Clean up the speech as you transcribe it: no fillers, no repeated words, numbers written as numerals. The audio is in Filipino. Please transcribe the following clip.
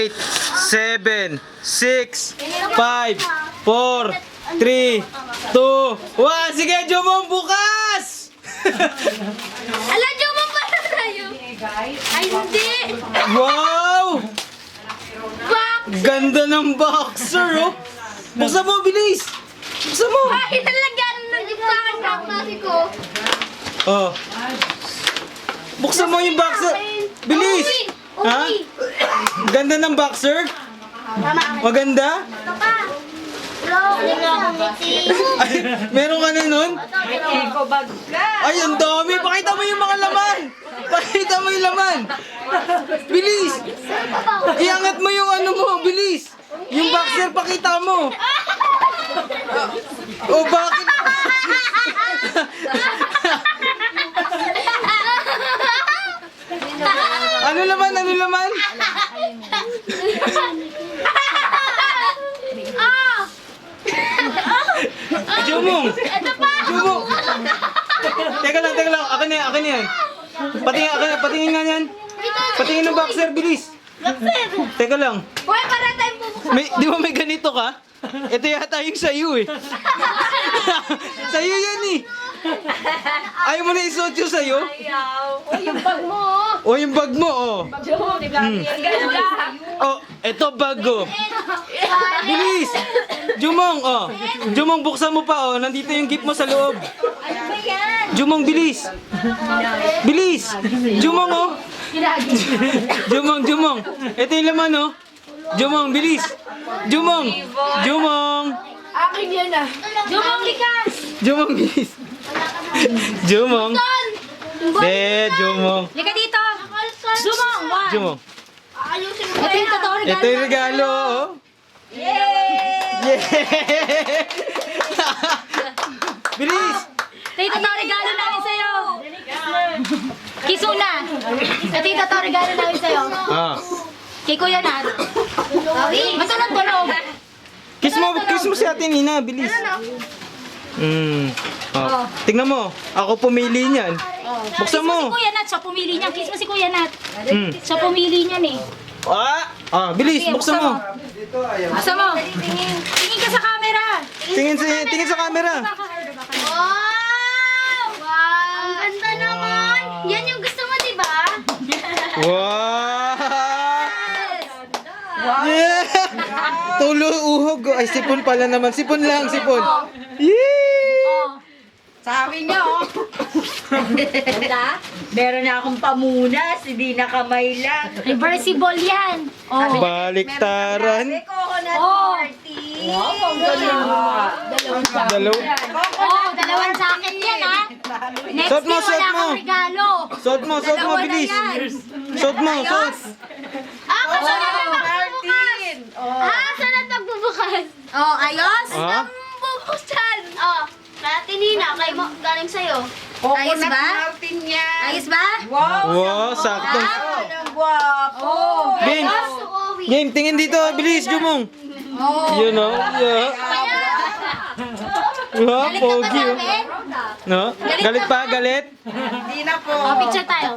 8, 7, 6, 5, 4, 3, 2, 1. Sige, Jomong, bukas! Ala, Jomong, para tayo. Ay, hindi. Wow! Box. Ganda ng boxer, oh! Buksan mo, bilis! Buksan mo! Ay, nalagyan ng gitsakan ka ko. Oh. Buksan mo yung boxer! Bilis! Ha? Ganda ng boxer? Maganda? Ito pa. Hello, hindi ako ngiti. Ay, meron ka na nun? Eko bag ka. Ay, ang dami! Pakita mo yung mga laman! Pakita mo yung laman! Bilis! Iangat mo yung ano mo! Bilis! Yung boxer, pakita mo! Oh, bakit? Ano laman? Ano laman? Ah! Jomong! Ito pa. Jomong! Teka lang, teka lang. Akin na yan, akin na yan. Patingin nga yan. Patingin ng boxer, bilis. Teka lang. Hoy, para tayo bubuksan. Di ba may ganito ka? Ito yata yung sa'yo eh. Sa'yo yan eh. Ayaw mo na isuot yung sa'yo? Ayaw. Hoy, yung bag mo. O yung bag mo oh. Ang ganda. Oh, eto bag oh. Bilis! Jumong oh. Jumong, buksan mo pa oh. Nandito yung gift mo sa loob. Ano ba yan? Jumong, bilis! Bilis! Jumong oh. Jumong, Jumong. Ito yung laman oh. Jumong, bilis! Jumong! Jumong! Akin yan ah. Jomong, likas. Jumong, bilis! Jumong! Jumong! Lika dito. Jomong, one. Jumong! Ayusin mo. Ito yung totoo regalo. Ito yung regalo oh. Yay! Yeah! Bilis! Ito yung totoo regalo namin sa'yo. Kisuna. Ito yung totoo regalo namin sa'yo. Ah. Kay Kuya Nat. Matulog-tulog. Kiss mo si Ate Nina, bilis. Oh. Tingnan mo, ako pumili niyan. Buksan Kiss mo si mo. Kuya Nat. Siya pumili niya. Kiss mo si Kuya Nat. Mm. Siya pumili niyan eh. Bilis, buksan mo. Buksan mo. Tingin ka sa camera. Tingin sa camera. Wow! Wow! Ang ganda naman. Yan yung gusto mo, di ba? Wow! Yeah! Tulo uhog. Ay, sipon pala naman. Sipon lang, sipon. Yee! Oh. Sabi niya oh. Ganda? Meron na akong pamunas, hindi na kamay lang. Reversible yan. Oh. Baliktaran. May coconut Oh. party. Dalaw. Oh, dalawang jacket yan ha. Next Suot mo, week suot wala mo. kang regalo. Suot mo, bilis. Suot mo, suot. Ako sunod na magbubukas. Martin. Oh. Sunod magbubukas. Oh, ayos? Ah? Bubuksan. Oh, Ate Nina, kay mo, galing sa'yo. Coconut Ayos ba? Martin yan. Ayos ba? Wow. Wow, sakto. Ang gwapo. Game. Game, tingin dito. Bilis, Jumong. Yun o. Yeah. Wow, Galit ka ba pogi sa oh. amin? No? Galit pa, galit? Hindi na po. Oh, picture tayo.